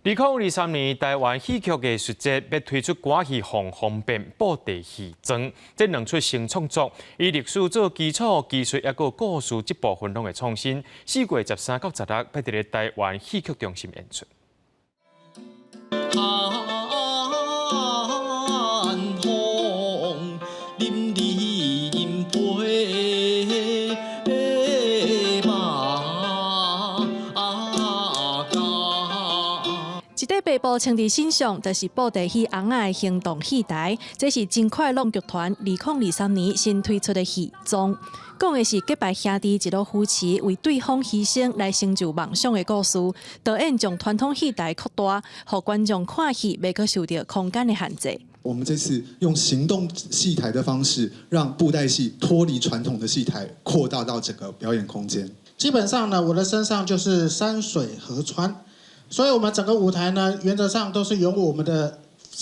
2023年台湾戏剧艺术节要推出歌戏《方便布袋戏装》，这两出新创作，以历史做基础，技术也个故事这部分拢会创新。4月13到16，要伫咧台湾戏剧中心演出。一块白布穿伫身上，就是布袋戏红仔的行动戏台。这是真快乐剧团2023年新推出的戏装，讲的是结拜兄弟一路扶持，为对方牺牲来成就梦想的故事。导演将传统戏台扩大，让观众看戏袂去受到空间的限制。我们这次用行动戏台的方式，让布袋戏脱离传统的戏台，扩大到整个表演空间。基本上呢，我的身上就是山水河川。所以，我们整个舞台呢，原则上都是由我们的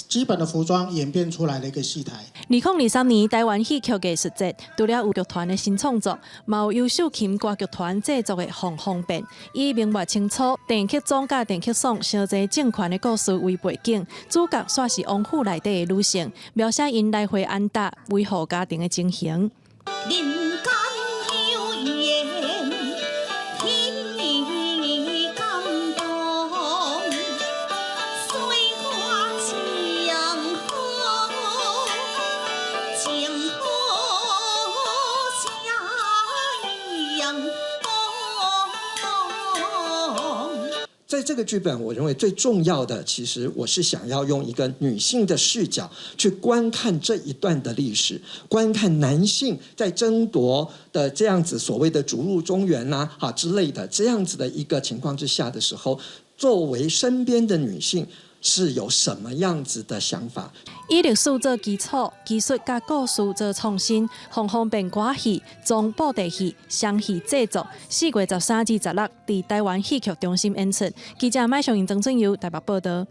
基本的服装演变出来的一个戏台。2023年台湾戏剧艺术节，除了有剧团的新创作，嘛有优秀琴歌剧团制作的《方便》，以明白清楚电曲总甲电曲爽相济政权的故事为背景，主角煞是王府内底的女性，描写因来回安达维护家庭的情形。在这个剧本，我认为最重要的，其实我是想要用一个女性的视角去观看这一段的历史，观看男性在争夺的这样子所谓的逐鹿中原呐之类的这样子的一个情况之下的时候，作为身边的女性是有什么样子的想法？以历史做基础，技术甲故事做创新，方便歌戏、装布袋戏、双戏制作。4月13至16，伫台湾戏剧中心演出。记者麦尚英、曾俊佑台北报道。